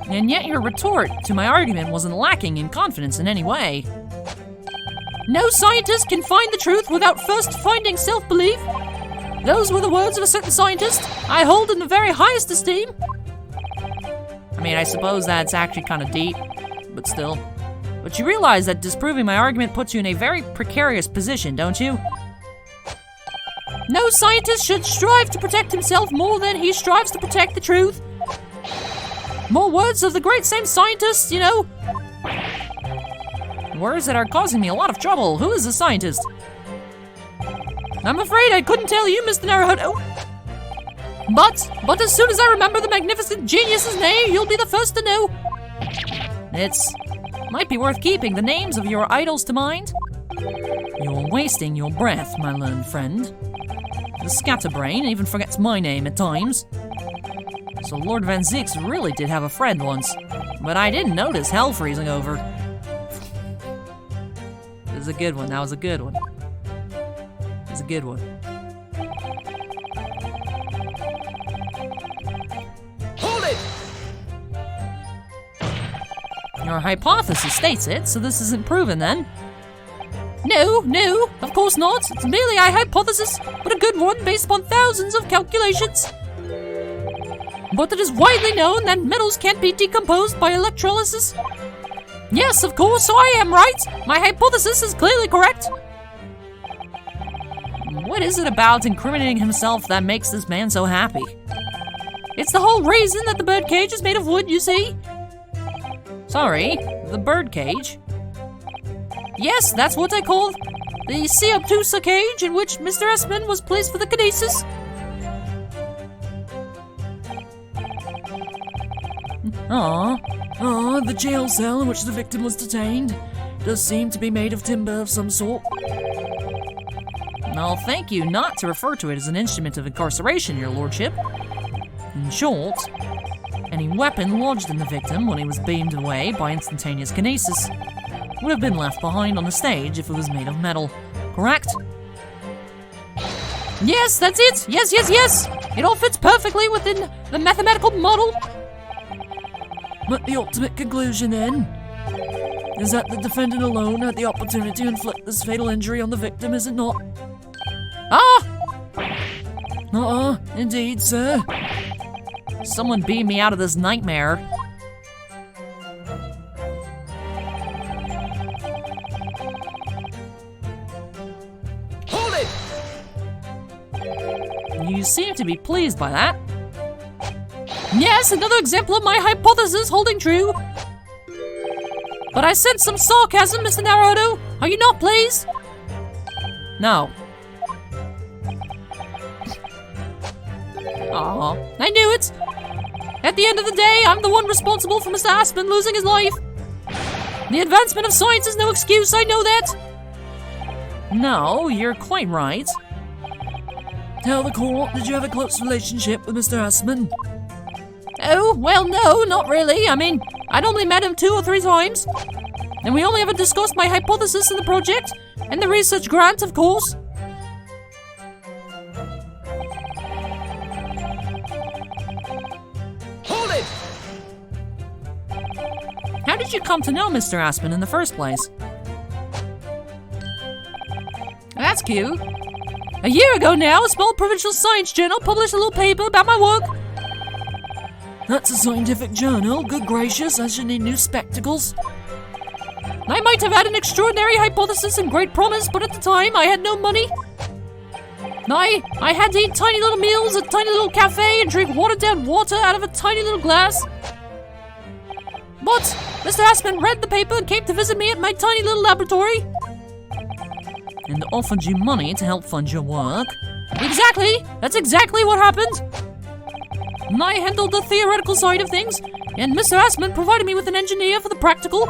And yet your retort to my argument wasn't lacking in confidence in any way. No scientist can find the truth without first finding self-belief. Those were the words of a certain scientist I hold in the very highest esteem. I mean, I suppose that's actually kind of deep, but still. But you realize that disproving my argument puts you in a very precarious position, don't you? No scientist should strive to protect himself more than he strives to protect the truth. More words of the great same scientist, you know. Words that are causing me a lot of trouble. Who is the scientist? I'm afraid I couldn't tell you, Mr. Naruto. But as soon as I remember the magnificent genius's name, you'll be the first to know. Might be worth keeping the names of your idols to mind. You're wasting your breath, my learned friend. The scatterbrain even forgets my name at times. So Lord Van Zeeks really did have a friend once, but I didn't notice hell freezing over. This is a good one. That was a good one. It's a good one. Hold it! Your hypothesis states it, so this isn't proven then. No, of course not. It's merely a hypothesis, but a good one based upon thousands of calculations. But it is widely known that metals can't be decomposed by electrolysis. Yes, of course, so I am right. My hypothesis is clearly correct. What is it about incriminating himself that makes this man so happy? It's the whole reason that the birdcage is made of wood, you see. Sorry, the birdcage? Yes, that's what I call the Seoptusa cage in which Mr. Esmond was placed for the kinesis. Aww. The jail cell in which the victim was detained does seem to be made of timber of some sort. I'll thank you not to refer to it as an instrument of incarceration, your lordship. In short, any weapon lodged in the victim when he was beamed away by instantaneous kinesis would have been left behind on the stage if it was made of metal, correct? Yes, that's it! Yes, yes, yes! It all fits perfectly within the mathematical model. But the ultimate conclusion, then, is that the defendant alone had the opportunity to inflict this fatal injury on the victim, is it not? Indeed, sir. Someone beam me out of this nightmare. Hold it! You seem to be pleased by that. Yes, another example of my hypothesis holding true. But I sense some sarcasm, Mr. Naruto. Are you not pleased? No. Aw, I knew it. At the end of the day, I'm the one responsible for Mr. Aspen losing his life. The advancement of science is no excuse, I know that. No, you're quite right. Tell the court, did you have a close relationship with Mr. Aspen? Oh, well, no, not really. I mean, I'd only met him 2 or 3 times. And we only ever discussed my hypothesis in the project, and the research grant, of course. Hold it! How did you come to know Mr. Aspen in the first place? That's cute. A year ago now, a small provincial science journal published a little paper about my work. That's a scientific journal, good gracious, I should need new spectacles. I might have had an extraordinary hypothesis and great promise, but at the time I had no money. I had to eat tiny little meals at a tiny little cafe and drink watered down water out of a tiny little glass. But Mr. Aspen read the paper and came to visit me at my tiny little laboratory. And offered you money to help fund your work? Exactly! That's exactly what happened! And I handled the theoretical side of things, and Mr. Aspen provided me with an engineer for the practical.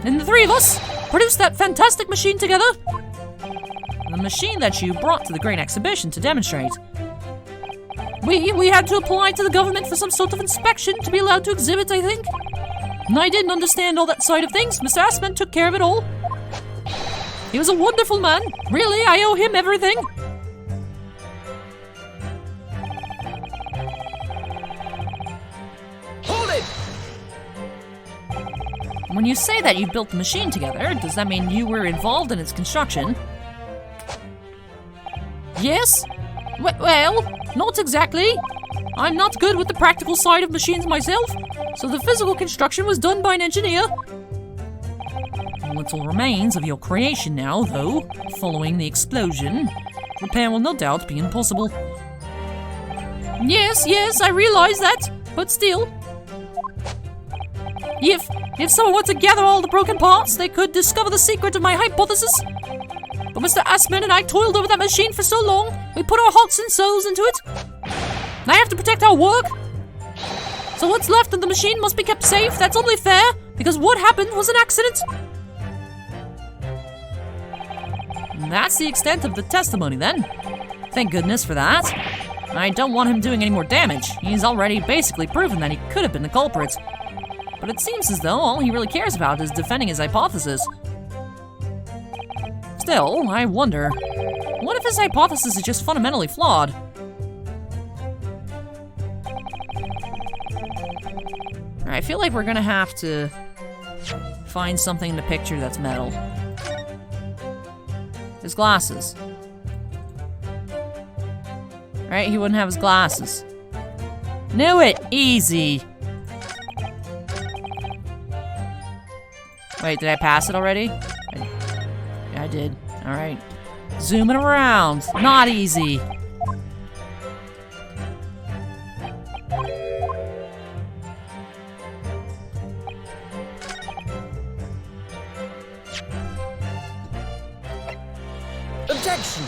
And the 3 of us produced that fantastic machine together. The machine that you brought to the Great Exhibition to demonstrate. We had to apply to the government for some sort of inspection to be allowed to exhibit, I think. And I didn't understand all that side of things. Mr. Aspen took care of it all. He was a wonderful man. Really, I owe him everything. Hold it! When you say that you built the machine together, does that mean you were involved in its construction? Yes. Well, not exactly. I'm not good with the practical side of machines myself, so the physical construction was done by an engineer. Little remains of your creation now, though, following the explosion. Repair will no doubt be impossible. Yes, I realize that, but still. If someone were to gather all the broken parts, they could discover the secret of my hypothesis. But Mr. Aspen and I toiled over that machine for so long, we put our hearts and souls into it. I have to protect our work. So what's left of the machine must be kept safe, that's only fair, because what happened was an accident. That's the extent of the testimony, then. Thank goodness for that. I don't want him doing any more damage. He's already basically proven that he could have been the culprit. But it seems as though all he really cares about is defending his hypothesis. Still, I wonder, what if his hypothesis is just fundamentally flawed? I feel like we're gonna have to find something in the picture that's metal. His glasses. Right, he wouldn't have his glasses. Knew it! Easy! Wait, did I pass it already? Yeah, I did. Alright. Zooming around. Not easy. Objection!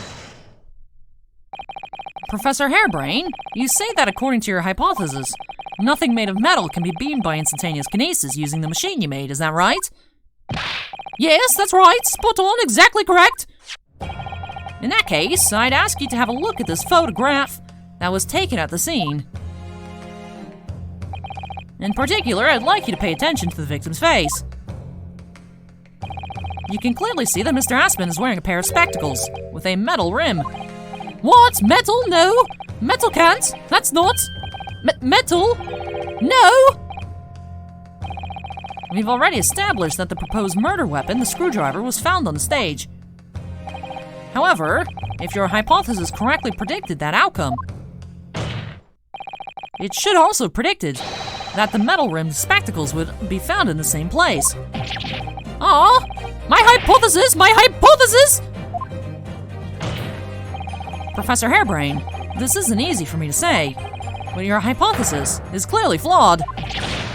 Professor Hairbrain, you say that according to your hypothesis. Nothing made of metal can be beamed by instantaneous kinesis using the machine you made, is that right? Yes, that's right. Spot on, exactly correct. In that case, I'd ask you to have a look at this photograph that was taken at the scene. In particular, I'd like you to pay attention to the victim's face. You can clearly see that Mr. Aspen is wearing a pair of spectacles with a metal rim. What? Metal? No. Metal can't. That's not. Metal? No! We've already established that the proposed murder weapon, the screwdriver, was found on the stage. However, if your hypothesis correctly predicted that outcome, it should also predicted that the metal-rimmed spectacles would be found in the same place. Aw! My hypothesis! My hypothesis! Professor Hairbrain, this isn't easy for me to say, but your hypothesis is clearly flawed.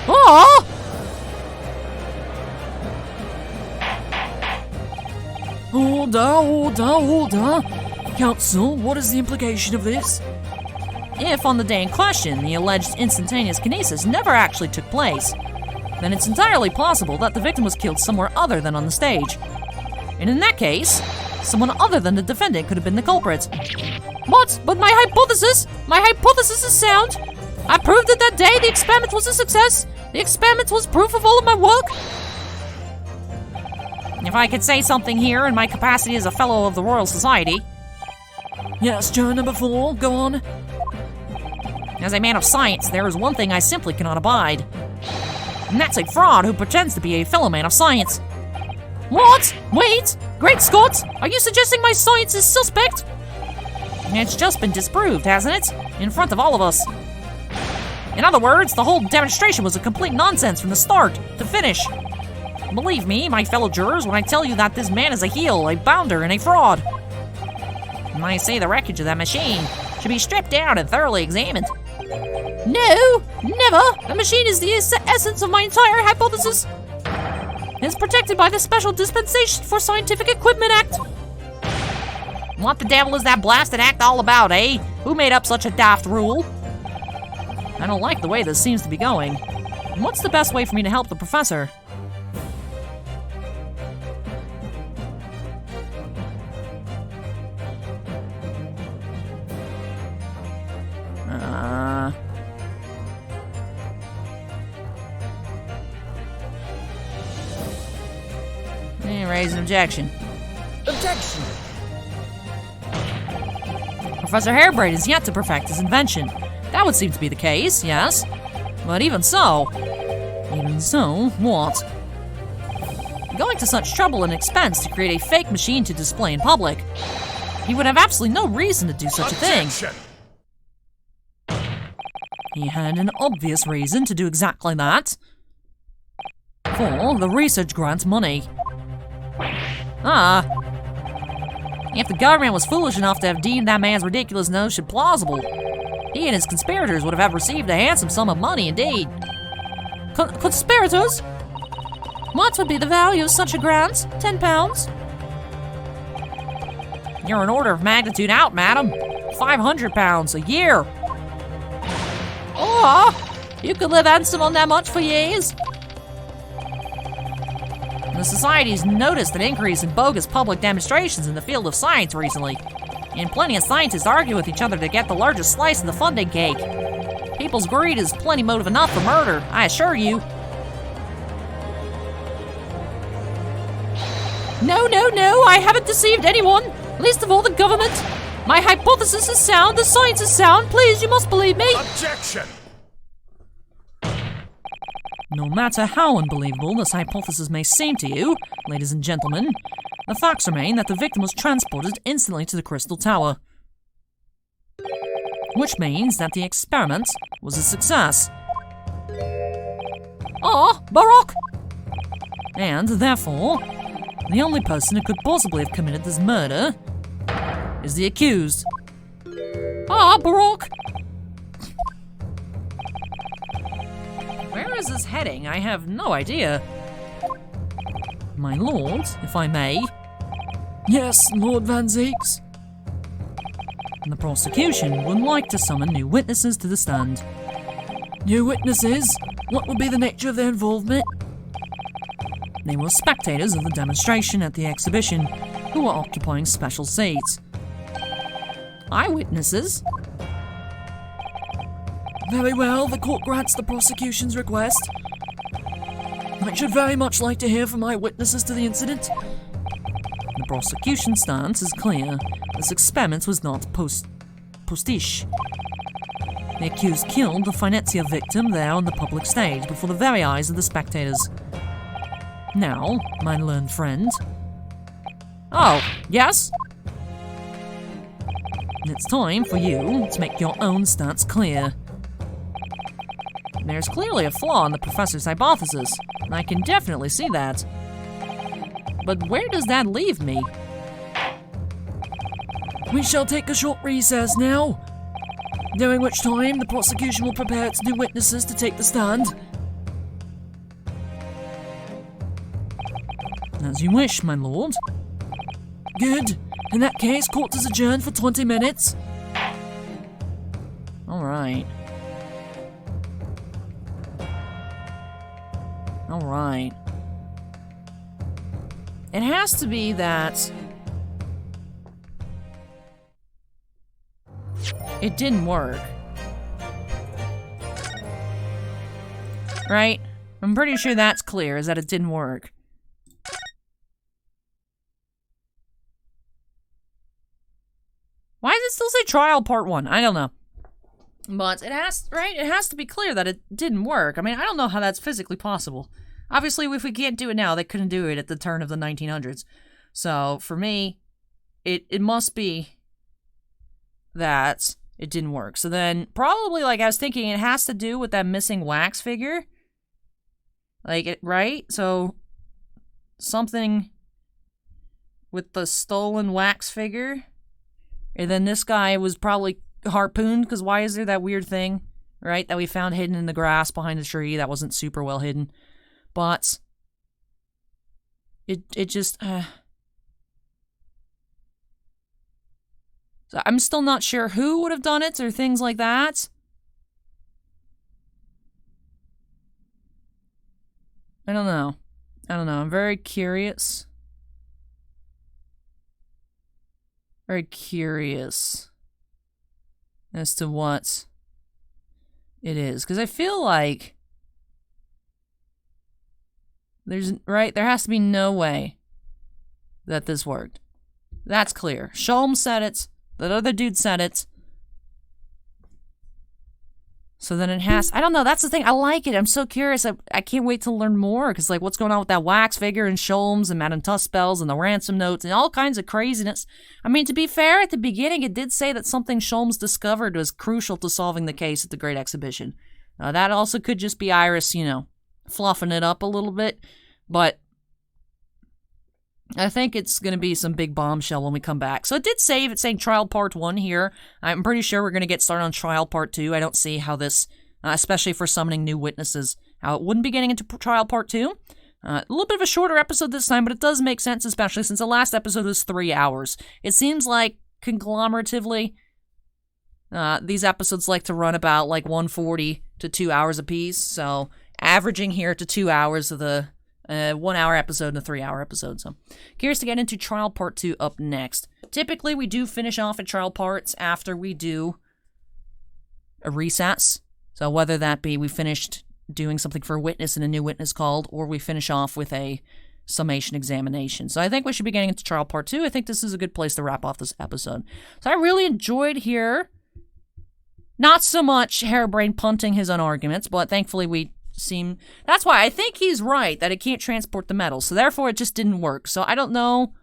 Aw! Order. Counsel, what is the implication of this? If, on the day in question, the alleged instantaneous kinesis never actually took place, then it's entirely possible that the victim was killed somewhere other than on the stage. And in that case, someone other than the defendant could have been the culprit. What? But my hypothesis is sound. I proved it that day. The experiment was a success. The experiment was proof of all of my work. If I could say something here in my capacity as a fellow of the Royal Society. Yes, juror number 4, go on. As a man of science, there is one thing I simply cannot abide. And that's a fraud who pretends to be a fellow man of science. What? Wait! Great Scott! Are you suggesting my science is suspect? It's just been disproved, hasn't it? In front of all of us. In other words, the whole demonstration was a complete nonsense from the start to finish. Believe me, my fellow jurors, when I tell you that this man is a heel, a bounder, and a fraud. And I say the wreckage of that machine should be stripped down and thoroughly examined. No, never! The machine is the essence of my entire hypothesis. It is protected by the Special Dispensation for Scientific Equipment Act. What the devil is that blasted act all about, eh? Who made up such a daft rule? I don't like the way this seems to be going. What's the best way for me to help the professor? Raise an objection. Objection! Professor Hairbrain is yet to perfect his invention. That would seem to be the case, yes. But even so, what? Going to such trouble and expense to create a fake machine to display in public, he would have absolutely no reason to do such a thing. He had an obvious reason to do exactly that. For the research grant money. If the government was foolish enough to have deemed that man's ridiculous notion plausible, he and his conspirators would have received a handsome sum of money indeed. Conspirators? What would be the value of such a grant? £10? You're an order of magnitude out, madam. £500 a year. Oh, you could live handsome on that much for years. The Society's noticed an increase in bogus public demonstrations in the field of science recently, and plenty of scientists argue with each other to get the largest slice of the funding cake. People's greed is plenty motive enough for murder, I assure you. No, I haven't deceived anyone, least of all the government. My hypothesis is sound, the science is sound, please, you must believe me. Objection! No matter how unbelievable this hypothesis may seem to you, ladies and gentlemen, the facts remain that the victim was transported instantly to the Crystal Tower. Which means that the experiment was a success. Baroque! And therefore, the only person who could possibly have committed this murder is the accused. Baroque! Where is this heading? I have no idea. My lord, if I may. Yes, Lord Van Zeeks. The prosecution would like to summon new witnesses to the stand. New witnesses? What would be the nature of their involvement? They were spectators of the demonstration at the exhibition who were occupying special seats. Eyewitnesses? Very well, the court grants the prosecution's request. I should very much like to hear from eyewitnesses to the incident. The prosecution's stance is clear. This experiment was not postiche. The accused killed the financier victim there on the public stage before the very eyes of the spectators. Now, my learned friend. Oh, yes? It's time for you to make your own stance clear. There's clearly a flaw in the professor's hypothesis, and I can definitely see that. But where does that leave me? We shall take a short recess now, during which time the prosecution will prepare its new witnesses to take the stand. As you wish, my lord. Good. In that case, court is adjourned for 20 minutes. Alright. Alright. It has to be that it didn't work. Right? I'm pretty sure that's clear, is that it didn't work. Why does it still say trial part 1? I don't know. But it has, right? It has to be clear that it didn't work. I mean, I don't know how that's physically possible. Obviously, if we can't do it now, they couldn't do it at the turn of the 1900s. So, for me, it must be that it didn't work. So then, probably, like, I was thinking it has to do with that missing wax figure. Like, it, right? So, something with the stolen wax figure. And then this guy was probably harpooned, because why is there that weird thing, right, that we found hidden in the grass behind the tree that wasn't super well hidden. But it just so I'm still not sure who would have done it or things like that. I don't know. I'm very curious. Very curious as to what it is. Because I feel like there has to be no way that this worked. That's clear. Sholm said it. That other dude said it. So then it has... I don't know. That's the thing. I like it. I'm so curious. I can't wait to learn more. Because, like, what's going on with that wax figure and Sholmes and Madame Tussbells and the ransom notes and all kinds of craziness. I mean, to be fair, at the beginning, it did say that something Sholmes discovered was crucial to solving the case at the Great Exhibition. That also could just be Iris, fluffing it up a little bit. But I think it's going to be some big bombshell when we come back. So it did save. It's saying trial part 1 here. I'm pretty sure we're going to get started on trial part 2. I don't see how this, especially for summoning new witnesses, how it wouldn't be getting into trial part 2. A little bit of a shorter episode this time, but it does make sense, especially since the last episode was 3 hours. It seems like, conglomeratively, these episodes like to run about like 140 to 2 hours apiece. So averaging here to 2 hours of the 1 hour episode and a 3 hour episode. So curious to get into trial part 2 up next. Typically, we do finish off at trial parts after we do a recess. So whether that be we finished doing something for a witness and a new witness called, or we finish off with a summation examination. So I think we should be getting into trial part 2. I think this is a good place to wrap off this episode. So I really enjoyed here. Not so much harebrained punting his own arguments, but thankfully that's why I think he's right that it can't transport the metal. So therefore it just didn't work. So I don't know.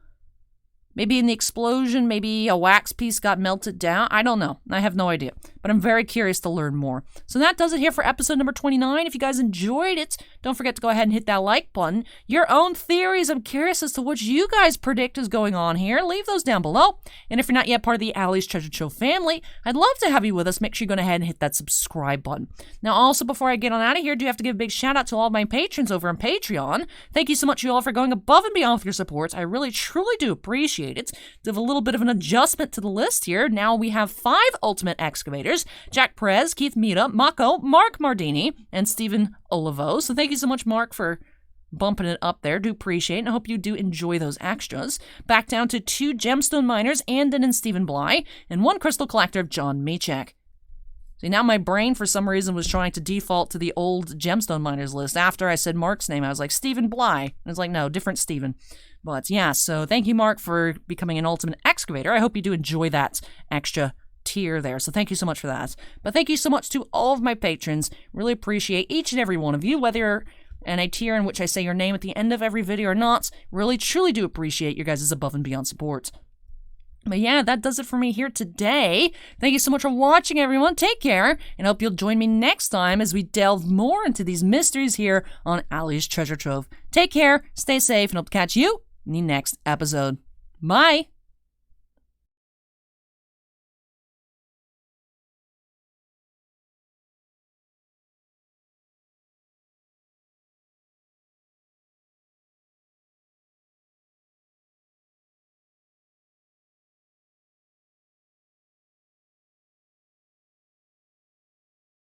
Maybe in the explosion, maybe a wax piece got melted down. I don't know. I have no idea. But I'm very curious to learn more. So that does it here for episode number 29. If you guys enjoyed it, don't forget to go ahead and hit that like button. Your own theories, I'm curious as to what you guys predict is going on here. Leave those down below. And if you're not yet part of the Allie's Treasure Trove family, I'd love to have you with us. Make sure you go ahead and hit that subscribe button. Now, also, before I get on out of here, I do have to give a big shout out to all my patrons over on Patreon. Thank you so much, you all, for going above and beyond with your support. I really, truly do appreciate it. To have a little bit of an adjustment to the list here. Now we have 5 Ultimate Excavators. creators, Jack Perez, Keith Mita, Mako, Mark Mardini, and Stephen Olivo. So thank you so much, Mark, for bumping it up there. Do appreciate it, and I hope you do enjoy those extras. Back down to 2 gemstone miners, Andon and Stephen Bly, and 1 crystal collector of John Michek. See, now my brain, for some reason, was trying to default to the old gemstone miners list. After I said Mark's name, I was like, Stephen Bly. And it's like, no, different Stephen. But yeah, so thank you, Mark, for becoming an ultimate excavator. I hope you do enjoy that extra tier there. So thank you so much for that. But thank you so much to all of my patrons. Really appreciate each and every one of you, whether you're in a tier in which I say your name at the end of every video or not. Really, truly do appreciate your guys' above and beyond support. But yeah, that does it for me here today. Thank you so much for watching, everyone. Take care, and I hope you'll join me next time as we delve more into these mysteries here on Allie's Treasure Trove. Take care, stay safe, and I'll catch you in the next episode. Bye!